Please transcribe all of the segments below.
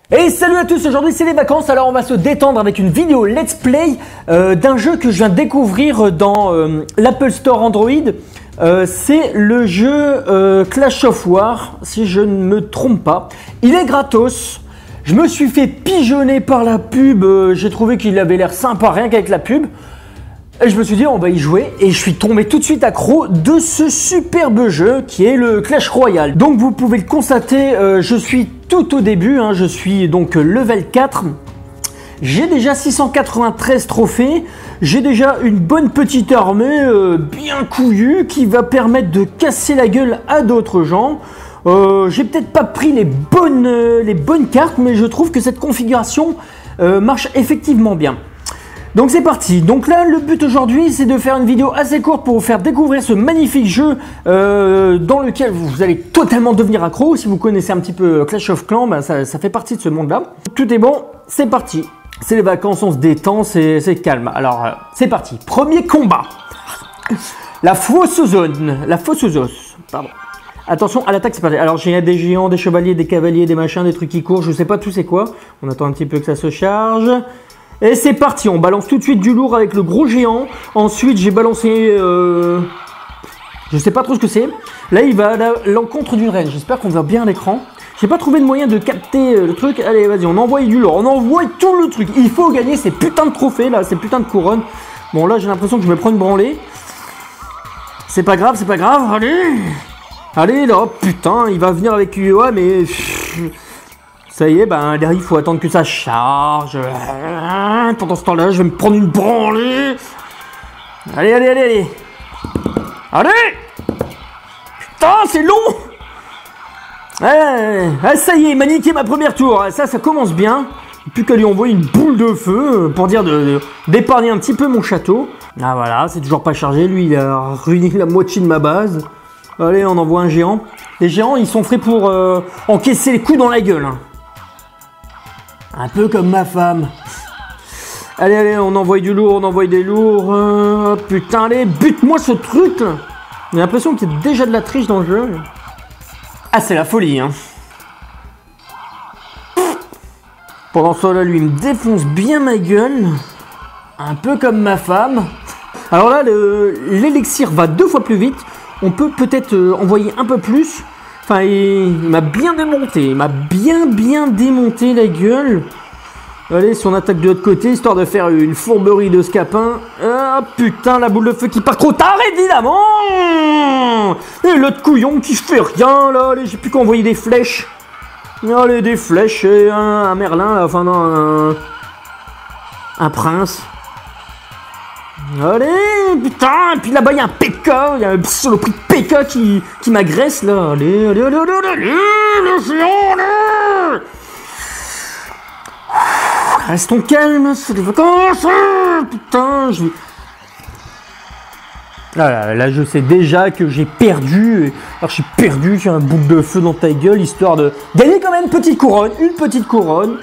Et salut à tous, aujourd'hui c'est les vacances, alors on va se détendre avec une vidéo let's play d'un jeu que je viens de découvrir dans l'Apple Store Android. C'est le jeu Clash of War, si je ne me trompe pas. Il est gratos, je me suis fait pigeonner par la pub, j'ai trouvé qu'il avait l'air sympa rien qu'avec la pub. Et je me suis dit on va y jouer et je suis tombé tout de suite accro de ce superbe jeu qui est le Clash Royale. Donc vous pouvez le constater, je suis tout au début, je suis donc level 4. J'ai déjà 693 trophées, j'ai déjà une bonne petite armée bien couillue qui va permettre de casser la gueule à d'autres gens. J'ai peut-être pas pris les bonnes cartes, mais je trouve que cette configuration marche effectivement bien. Donc c'est parti, donc là le but aujourd'hui c'est de faire une vidéo assez courte pour vous faire découvrir ce magnifique jeu dans lequel vous allez totalement devenir accro. Si vous connaissez un petit peu Clash of Clans, ça fait partie de ce monde là. Tout est bon, c'est parti. C'est les vacances, on se détend, c'est calme. Alors c'est parti, premier combat. La fausse zone, pardon. Attention à l'attaque, c'est parti. Alors j'ai des géants, des chevaliers, des cavaliers, des machins, des trucs qui courent, je sais pas tout c'est quoi. On attend un petit peu que ça se charge. Et c'est parti, on balance tout de suite du lourd avec le gros géant. Ensuite, j'ai balancé... je sais pas trop ce que c'est. Là, il va à l'encontre d'une reine. J'espère qu'on voit bien l'écran. J'ai pas trouvé de moyen de capter le truc. Allez, vas-y, on envoie du lourd. On envoie tout le truc. Il faut gagner ces putains de trophées, là, ces putains de couronnes. Bon, là, j'ai l'impression que je me prends une branlée. C'est pas grave, c'est pas grave. Allez. Allez, là, putain, il va venir avec... Ouais, mais... Ça y est, derrière, il faut attendre que ça charge. Pendant ce temps-là, je vais me prendre une branlée. Allez, allez, allez, allez. Allez. Putain, c'est long. Ça y est, il m'a niqué ma première tour. Ça commence bien. Plus qu'à lui envoyer une boule de feu pour dire d'épargner un petit peu mon château. Ah voilà, c'est toujours pas chargé. Lui, il a ruiné la moitié de ma base. Allez, on envoie un géant. Les géants, ils sont faits pour encaisser les coups dans la gueule. Un peu comme ma femme. Allez, allez, on envoie du lourd, on envoie des lourds. Putain, allez, bute-moi ce truc là. J'ai l'impression qu'il y a déjà de la triche dans le jeu. Ah, c'est la folie, Pendant ce temps-là, lui, il me défonce bien ma gueule. Un peu comme ma femme. Alors là, l'élixir va 2 fois plus vite. On peut peut-être envoyer un peu plus. Enfin, il m'a bien démonté, il m'a bien démonté la gueule. Allez, si on attaque de l'autre côté, histoire de faire une fourberie de scapin. Ah putain, la boule de feu qui part trop tard, évidemment. Et l'autre couillon qui fait rien, là. Allez, j'ai plus qu'à envoyer des flèches. Allez, des flèches et un merlin, là. Enfin, non, un prince. Allez, putain, et puis là-bas il y a un PK, il y a un saloperie de PK qui m'agresse là. Allez, allez, allez, allez, allez, le géant, allez. Restons calmes, c'est les vacances, putain, Là, je sais déjà que j'ai perdu. Alors, je suis perdu sur un boucle de feu dans ta gueule, histoire de gagner quand même une petite couronne.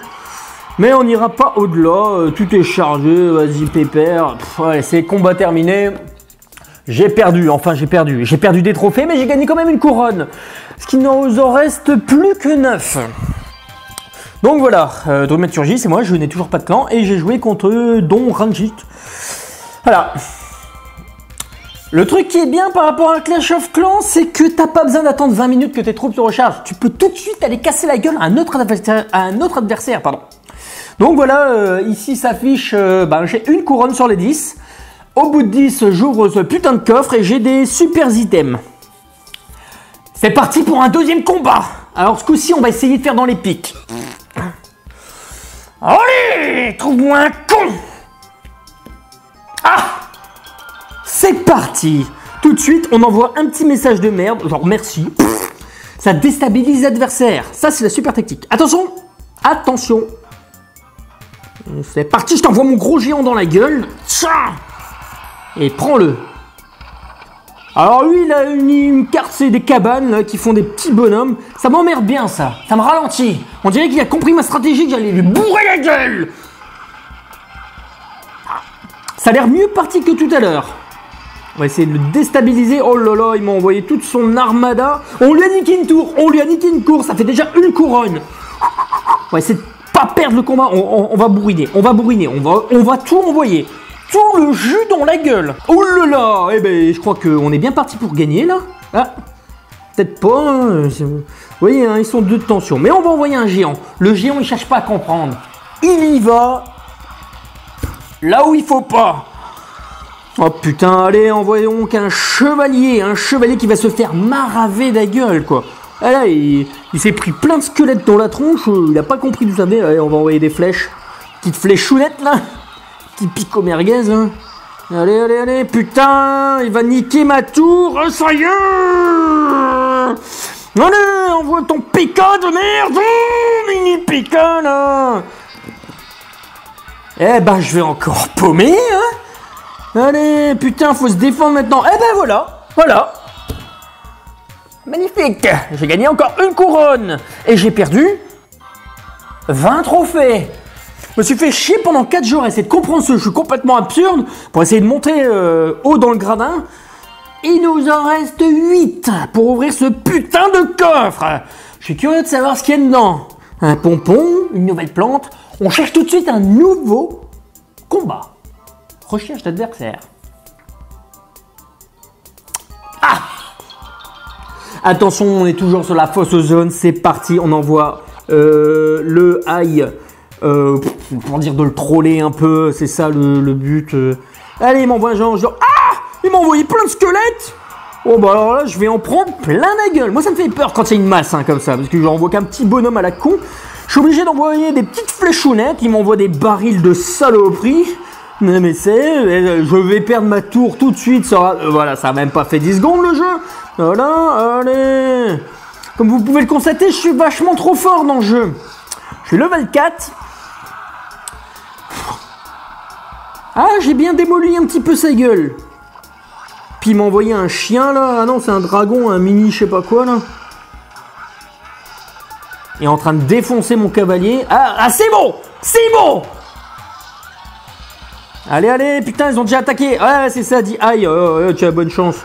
Mais on n'ira pas au-delà, tout est chargé, vas-y pépère, ouais, c'est combat terminé. J'ai perdu des trophées, mais j'ai gagné quand même une couronne. Ce qui nous en reste plus que 9. Donc voilà, Dramaturgie, c'est moi, je n'ai toujours pas de clan, et j'ai joué contre Don Ranjit. Voilà. Le truc qui est bien par rapport à Clash of Clans, c'est que t'as pas besoin d'attendre 20 minutes que tes troupes se rechargent. Tu peux tout de suite aller casser la gueule à un autre adversaire, pardon. Donc voilà, ici s'affiche, j'ai une couronne sur les 10. Au bout de 10, j'ouvre ce putain de coffre et j'ai des super items. C'est parti pour un deuxième combat. Alors ce coup-ci, on va essayer de faire dans les pics. Allez, trouve-moi un con. Ah, c'est parti. Tout de suite, on envoie un petit message de merde, genre merci. Ça déstabilise l'adversaire. Ça, c'est la super tactique. Attention, attention. C'est parti, je t'envoie mon gros géant dans la gueule. Et prends-le. Alors lui, il a une carte, c'est des cabanes là, qui font des petits bonhommes. Ça m'emmerde bien, ça. Ça me ralentit. On dirait qu'il a compris ma stratégie, que j'allais lui bourrer la gueule. Ça a l'air mieux parti que tout à l'heure. On va essayer de le déstabiliser. Oh là là, il m'a envoyé toute son armada. On lui a niqué une tour, on lui a niqué une course. Ça fait déjà une couronne. va essayer de pas perdre le combat. On va bourriner, on va tout envoyer. Tout le jus dans la gueule. Oh là là. Eh ben, je crois qu'on est bien parti pour gagner, là. Ah, peut-être pas. Hein. Vous voyez, hein, ils sont deux de tension. Mais on va envoyer un géant. Le géant, il cherche pas à comprendre. Il y va là où il faut pas. Oh putain, allez, envoyons qu'un chevalier. Un chevalier qui va se faire maraver la gueule, quoi. Ah là, il s'est pris plein de squelettes dans la tronche. Il a pas compris d'où ça venait. Allez, on va envoyer des flèches. Petite fléchounette, là. Qui pique au merguez, hein. Allez, allez, allez, putain, il va niquer ma tour. Oh, ça y est. Allez, envoie ton PK de merde. Mini PK, là. Eh ben, je vais encore paumer, hein. Allez, putain, faut se défendre maintenant. Eh ben, voilà. Magnifique. J'ai gagné encore une couronne. Et j'ai perdu 20 trophées. Je me suis fait chier pendant 4 jours à essayer de comprendre ce jeu complètement absurde pour essayer de monter haut dans le gradin. Il nous en reste 8 pour ouvrir ce putain de coffre. Je suis curieux de savoir ce qu'il y a dedans. Un pompon, une nouvelle plante. On cherche tout de suite un nouveau combat. Recherche d'adversaire. Ah! Attention, on est toujours sur la fausse zone. C'est parti, on envoie le aïe. Pour dire de le troller un peu, c'est ça le but. Allez, il m'envoie un genre. Ah! Il m'a envoyé plein de squelettes! Oh bah alors là, je vais en prendre plein la gueule. Moi, ça me fait peur quand c'est une masse hein, comme ça, parce que j'envoie qu'un petit bonhomme à la con. Je suis obligé d'envoyer des petites fléchounettes. Il m'envoie des barils de saloperie. Mais c'est. Je vais perdre ma tour tout de suite. Voilà, ça a même pas fait 10 secondes le jeu. Voilà, allez. Comme vous pouvez le constater, je suis vachement trop fort dans le jeu. Je suis level 4. Ah, j'ai bien démoli un petit peu sa gueule. Puis il m'a envoyé un chien là. Ah non, c'est un dragon, un mini je sais pas quoi là. Il est en train de défoncer mon cavalier. Ah c'est bon! C'est bon! Allez, allez, putain, ils ont déjà attaqué. Ouais, c'est ça, dit aïe, tu as bonne chance.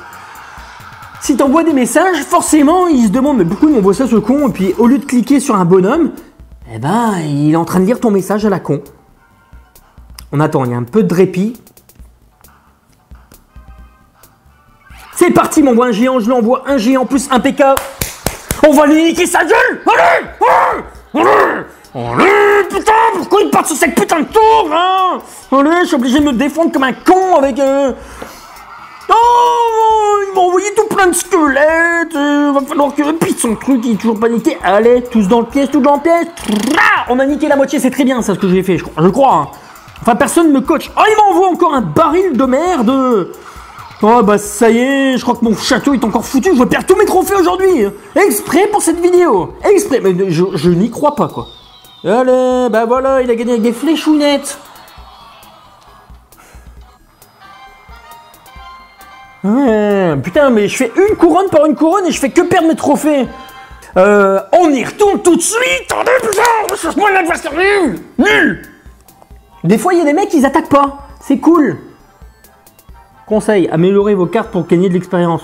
Si t'envoies des messages, forcément, ils se demandent, mais pourquoi il m'envoie ça ce con? Et puis au lieu de cliquer sur un bonhomme, eh ben, il est en train de lire ton message à la con. On attend, il y a un peu de répit. C'est parti, m'envoie un géant, je lui envoie un géant plus un PK. On va lui niquer sa gueule. Allez, allez, putain, pourquoi il part sur cette putain de tour, hein? Allez, je suis obligé de me défendre comme un con avec... Oh, il m'a envoyé tout plein de squelettes. Va falloir que... Puis son truc, il est toujours pas niqué. Allez, tous dans le piège, tous dans le piège. On a niqué la moitié, c'est très bien ça ce que j'ai fait, je crois. Hein. Enfin, personne ne me coach. Oh, il m'envoie encore un baril de merde. Oh, bah ça y est, je crois que mon château est encore foutu. Je vais perdre tous mes trophées aujourd'hui. Exprès pour cette vidéo. Exprès. Mais je n'y crois pas, quoi. Allez, bah voilà, il a gagné avec des fléchounettes. Ouais, putain, mais je fais une couronne par une couronne et je fais que perdre mes trophées. On y retourne tout de suite. Attendez, putain, recherche-moi l'adversaire nul. Nul. Des fois, il y a des mecs, ils attaquent pas. C'est cool. Conseil, améliorez vos cartes pour gagner de l'expérience.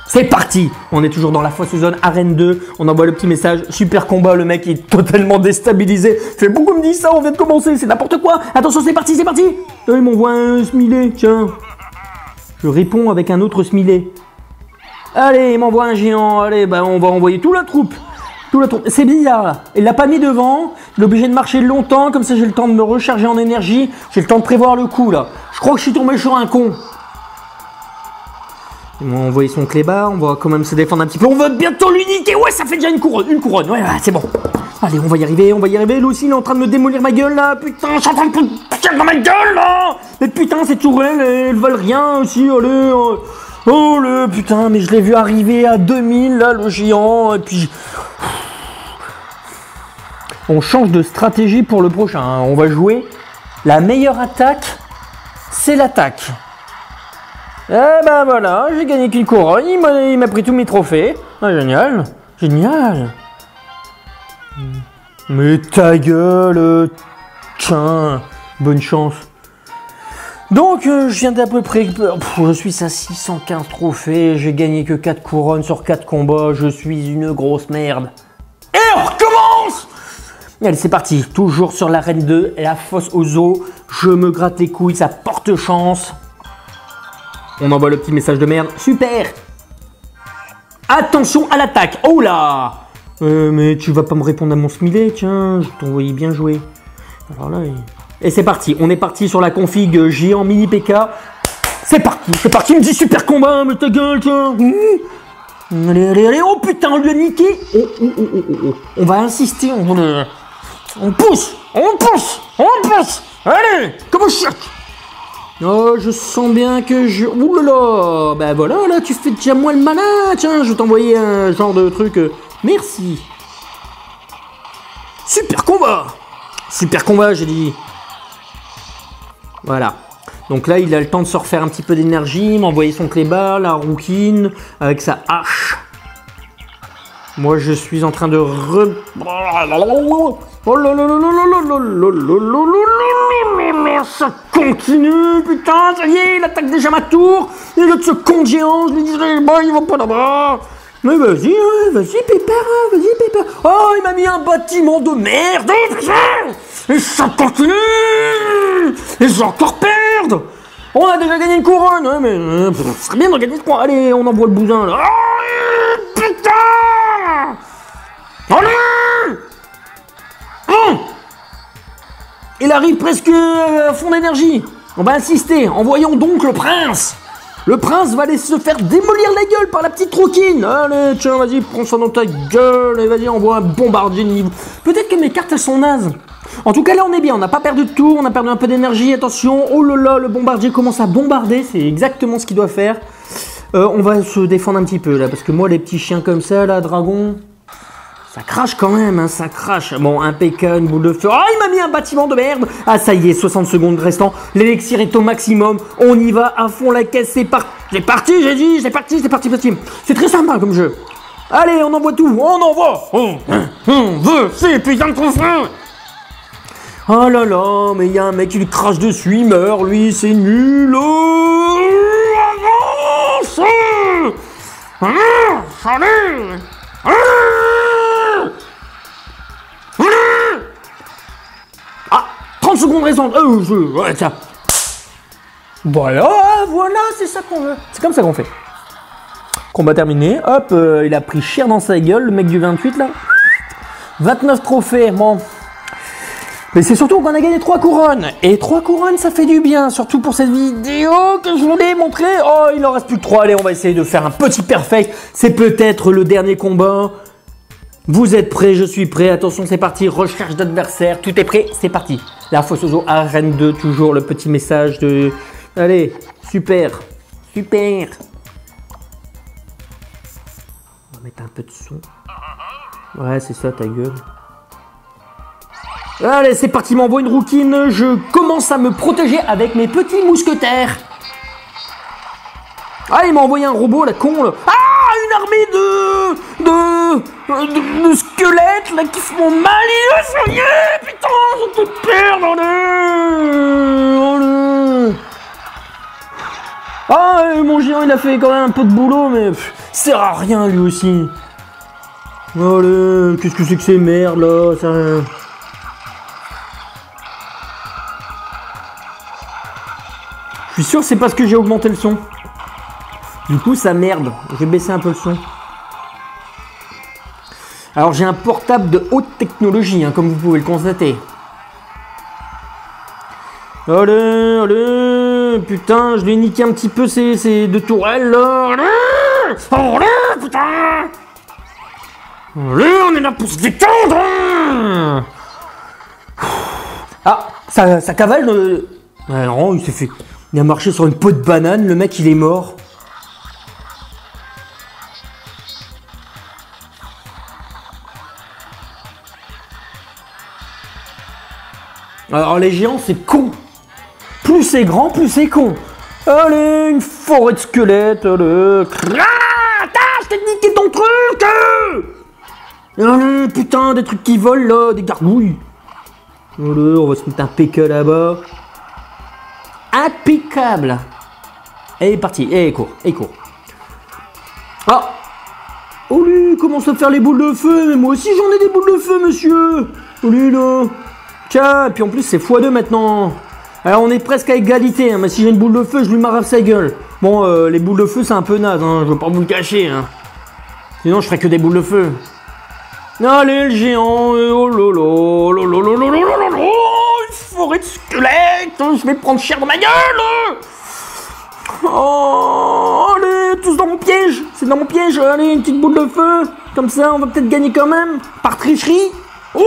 C'est parti. On est toujours dans la fausse zone, arène 2. On envoie le petit message. Super combat, le mec est totalement déstabilisé. Fait pourquoi me dit ça, on vient de commencer, c'est n'importe quoi. Attention, c'est parti, c'est parti. Il m'envoie un smiley, tiens. Je réponds avec un autre smiley. Allez, il m'envoie un géant. Allez, bah on va envoyer toute la troupe. C'est bizarre là. Il l'a pas mis devant. Il est obligé de marcher longtemps. Comme ça, j'ai le temps de me recharger en énergie. J'ai le temps de prévoir le coup là. Je crois que je suis tombé sur un con. Ils m'ont envoyé son clébard. On va quand même se défendre un petit peu. On va bientôt l'unité. Ouais, ça fait déjà une couronne. Une couronne. Ouais, c'est bon. Allez, on va y arriver. On va y arriver. Lui aussi, il est en train de me démolir ma gueule là. Putain, je suis en train de me dans ma gueule là. Mais putain, ces tourelles, elles valent rien aussi. Allez. Oh le putain, mais je l'ai vu arriver à 2000 là, le géant. Et puis. On change de stratégie pour le prochain. Hein. On va jouer la meilleure attaque, c'est l'attaque. Eh ben voilà, j'ai gagné qu'une couronne, il m'a pris tous mes trophées. Ah, génial, génial. Mais ta gueule, tiens, bonne chance. Donc, je viens d'à peu près... je suis à 615 trophées, j'ai gagné que 4 couronnes sur 4 combats, je suis une grosse merde. Et Allez, c'est parti. Toujours sur l'arène 2, la fosse aux os. Je me gratte les couilles, ça porte chance. On envoie le petit message de merde. Super. Attention à l'attaque. Oh là. Mais tu vas pas me répondre à mon smilet, tiens. Je t'envoyais bien jouer. Alors là... Et c'est parti. On est parti sur la config géant mini PK. C'est parti. C'est parti. Il me dit super combat, mais ta gueule, tiens. Allez, allez, allez. Oh putain, on lui a niqué. Oh. On va insister. On pousse. On pousse. On pousse. Allez. Comme au chiotte. Oh, je sens bien que je... Ouh là là. Ben voilà, là, tu fais déjà moins le malin. Tiens, je vais t'envoyer un genre de truc. Merci. Super combat. Super combat, j'ai dit. Voilà. Donc là, il a le temps de se refaire un petit peu d'énergie, m'envoyer son clébard, la rouquine, avec sa hache. Moi, je suis en train de Oh là là là là là là, ça continue, putain, ça y est, il attaque déjà ma tour. Et l'autre ce con géant, je lui dirais, bah, il va pas là-bas. Mais vas-y, vas-y, Pépère, vas-y, Pépère. Oh, il m'a mis un bâtiment de merde, et ça continue. Et je vais encore perdre. On a déjà gagné une couronne, hein, mais ce serait bien de gagner 3. Allez, on envoie le bousin, là. Oh, putain. Allez. Il arrive presque à fond d'énergie. On va insister. Envoyons donc le prince. Le prince va aller se faire démolir la gueule par la petite rouquine. Allez, tiens, vas-y, prends ça dans ta gueule. Et vas-y, envoie un bombardier de niveau. Peut-être que mes cartes, elles sont nazes. En tout cas, là, on est bien. On n'a pas perdu de tour. On a perdu un peu d'énergie. Attention. Oh là là, le bombardier commence à bombarder. C'est exactement ce qu'il doit faire. On va se défendre un petit peu, là. Parce que moi, les petits chiens comme ça, là, dragon... Ça crache quand même, hein, ça crache. Bon, un PK, une boule de feu. Oh, il m'a mis un bâtiment de merde. Ah, ça y est, 60 secondes restant. L'élixir est au maximum. On y va à fond la caisse. C'est parti. C'est parti, j'ai dit. C'est parti. C'est très sympa comme jeu. Allez, on envoie tout. On envoie. On veut. C'est putain de confrère. Oh là là, mais il y a un mec qui lui crache dessus. Il meurt, lui. C'est nul. Avance. Salut. Ah, 30 secondes restantes. Ouais, tiens. Voilà, c'est ça qu'on veut. C'est comme ça qu'on fait. Combat terminé. Hop, il a pris cher dans sa gueule, le mec du 28 là. 29 trophées, bon. Mais c'est surtout qu'on a gagné 3 couronnes. Et 3 couronnes, ça fait du bien. Surtout pour cette vidéo que je voulais montrer. Oh, il en reste plus que 3. Allez, on va essayer de faire un petit perfect. C'est peut-être le dernier combat. Vous êtes prêts? Je suis prêt. Attention, c'est parti. Recherche d'adversaire. Tout est prêt. C'est parti. La fosse aux os, arène 2. Toujours le petit message de... Allez, super. Super. On va mettre un peu de son. Ouais, c'est ça, ta gueule. Allez, c'est parti, m'envoie une rouquine. Je commence à me protéger avec mes petits mousquetaires. Ah, il m'a envoyé un robot, la con, là. Ah, une armée de squelettes, là, qui font mal. Ça y est, putain, ils ont tout perdre. Allez. Ah, mon géant, il a fait quand même un peu de boulot, mais sert à rien, lui aussi. Allez, qu'est-ce que c'est que ces merdes, là, ça... Je suis sûr que c'est parce que j'ai augmenté le son. Du coup, ça merde. Je vais baisser un peu le son. Alors, j'ai un portable de haute technologie, hein, comme vous pouvez le constater. Allez, allez. Putain, je lui ai niqué un petit peu ces deux tourelles, là. Allez, allez, putain. Allez, on est là pour se détendre. Ah, ça cavale. Ah non, il s'est fait... Il a marché sur une peau de banane, le mec il est mort. Alors les géants c'est con. Plus c'est grand, plus c'est con. Allez, une forêt de squelettes, allez. Ah, je t'ai niqué ton truc. Allez, putain, des trucs qui volent là, des gargouilles. Allez, on va se mettre un PK là-bas. Impeccable. Et il est parti. Et il court. Et il court. Oh. Oh lui, il commence à faire les boules de feu. Mais moi aussi, j'en ai des boules de feu, monsieur. Oh lui, là. Tiens, et puis en plus, c'est x2 maintenant. Alors, on est presque à égalité. Hein, mais si j'ai une boule de feu, je lui marave sa gueule. Bon, les boules de feu, c'est un peu naze. Hein, je vais pas vous le cacher. Hein. Sinon, je ferais que des boules de feu. Allez, le géant. Oh lolo, lolo, lolo, lolo, lolo. Une forêt de squelettes. Je vais prendre cher dans ma gueule. Oh, allez, tous dans mon piège. C'est dans mon piège. Allez, une petite boule de feu. Comme ça, on va peut-être gagner quand même. Par tricherie. Ouais.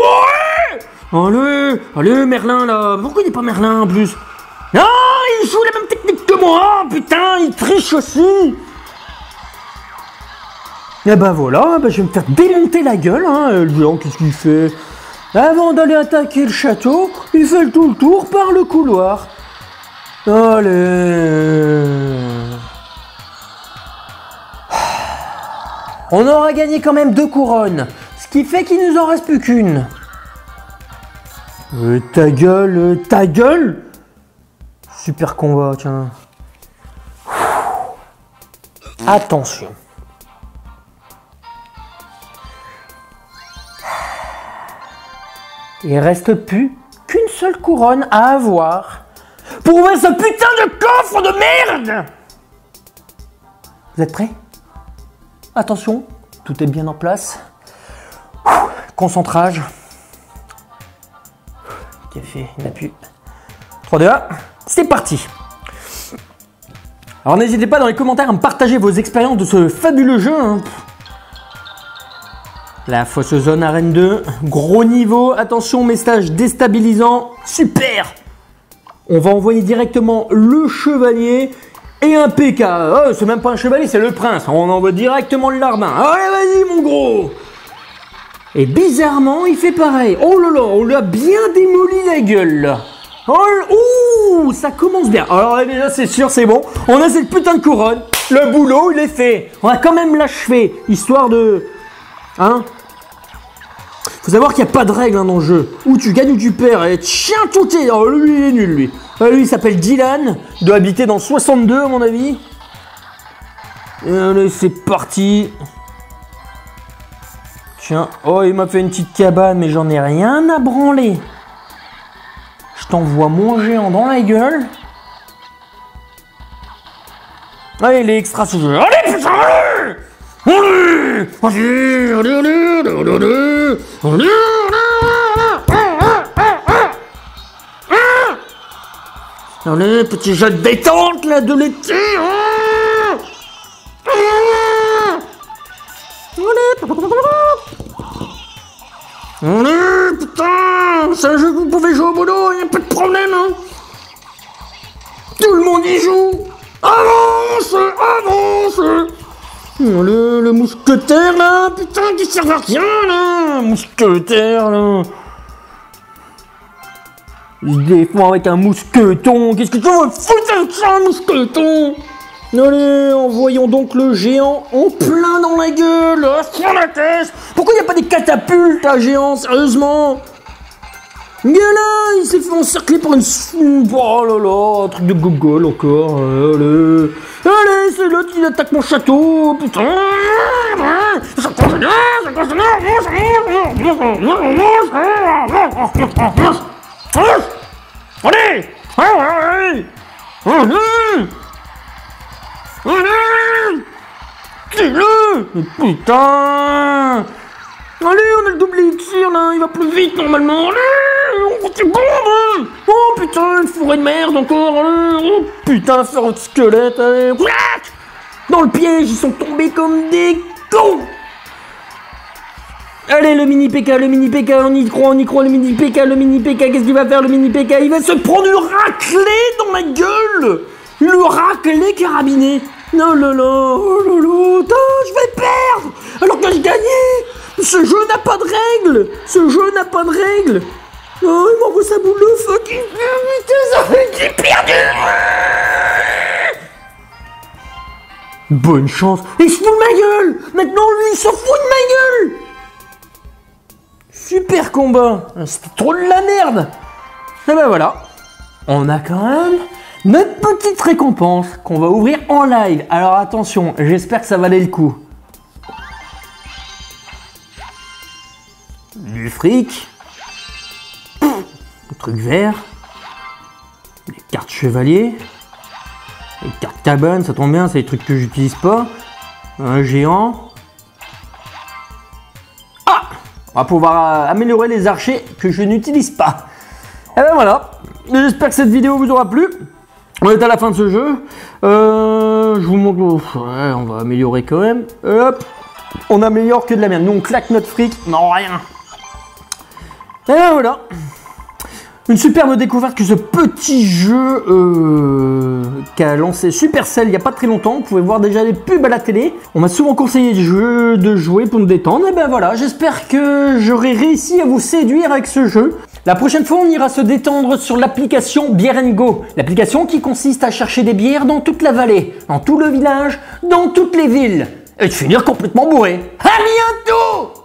Allez, allez, Merlin, là. Pourquoi il n'est pas Merlin, en plus? Non, il joue la même technique que moi. Putain, il triche aussi. Et ben voilà, je vais me faire démonter la gueule. Hein. Le géant, qu'est-ce qu'il fait? Avant d'aller attaquer le château, il fait tout le tour par le couloir. Allez. On aura gagné quand même 2 couronnes, ce qui fait qu'il nous en reste plus qu'une. Ta gueule, ta gueule. Super combat, tiens. Attention. Il reste plus qu'une seule couronne à avoir pour ouvrir ce putain de coffre de merde. Vous êtes prêts? Attention, tout est bien en place. Concentrage. Café, il n'y en a plus. 3, 2, 1, c'est parti. Alors n'hésitez pas dans les commentaires à me partager vos expériences de ce fabuleux jeu. Hein. La fausse zone arène 2, gros niveau, attention message déstabilisant, super. On va envoyer directement le chevalier et un PK. Oh, c'est même pas un chevalier, c'est le prince. On envoie directement le larbin. Allez, vas-y mon gros. Et bizarrement, il fait pareil. Oh là là, on lui a bien démoli la gueule là. Oh, ouh, ça commence bien. Alors là, déjà, c'est sûr, c'est bon. On a cette putain de couronne. Le boulot, il est fait. On va quand même l'achever, histoire de... Hein? Faut savoir qu'il n'y a pas de règle hein, dans le jeu. Ou tu gagnes ou tu perds. Et tiens, tout est... Oh, lui, il est nul, lui. Lui, il s'appelle Dylan. Il doit habiter dans 62, à mon avis. Et allez, c'est parti. Tiens. Oh, il m'a fait une petite cabane, mais j'en ai rien à branler. Je t'envoie mon géant dans la gueule. Allez, il est extra ce jeu. Allez, putain, allez! Allez, allez, petit jeu de détente là de l'été. Allez, putain, c'est un jeu que vous pouvez jouer au boulot, il n'y a pas de problème. Hein. Tout le monde y joue. Avance, avance. Le mousquetaire là, putain, qui sert à rien là, mousquetaire là. Il se défend avec un mousqueton, qu'est-ce que tu veux foutre avec ça, un mousqueton? Allez, envoyons donc le géant en plein dans la gueule, sur la tête. Pourquoi il n'y a pas des catapultes à géant, sérieusement? Mais là, il s'est fait encercler par une... Oh là là, un truc de gogol encore. Allez, allez, c'est l'autre qui attaque mon château, putain. Allez, allez, tue-le, putain. Allez, on a le double élixir là, il va plus vite normalement. Allez, on fait bon. Oh putain, une forêt de merde encore. Allez. Oh putain, la forêt de squelette. Allez. Dans le piège, ils sont tombés comme des cons. Allez, le mini PK, on y croit, le mini PK, qu'est-ce qu'il va faire le mini PK? Il va se prendre une raclée dans ma gueule. Le raclé carabiné. Non, là, oh là là, je vais perdre alors que je gagnais. Ce jeu n'a pas de règles. Oh, il m'envoie sa boule de feu qui est perdu. Bonne chance. Il se fout de ma gueule. Maintenant, lui, il se fout de ma gueule. Super combat. C'était trop de la merde. Et ben voilà. On a quand même notre petite récompense qu'on va ouvrir en live. Alors attention, j'espère que ça valait le coup. fric. Le truc vert. Les cartes chevalier. Les cartes cabane, ça tombe bien, c'est des trucs que j'utilise pas. Un géant. Ah! On va pouvoir améliorer les archers que je n'utilise pas. Et ben voilà. J'espère que cette vidéo vous aura plu. On est à la fin de ce jeu. Je vous montre. Ouais, on va améliorer quand même. Hop. On améliore que de la merde. Nous on claque notre fric. Non, rien. Et ben voilà. Une superbe découverte que ce petit jeu qu'a lancé Supercell il n'y a pas très longtemps. Vous pouvez voir déjà les pubs à la télé. On m'a souvent conseillé de jouer pour me détendre. Et ben voilà, j'espère que j'aurai réussi à vous séduire avec ce jeu. La prochaine fois, on ira se détendre sur l'application Beer & Go. L'application qui consiste à chercher des bières dans toute la vallée, dans tout le village, dans toutes les villes. Et de finir complètement bourré. À bientôt!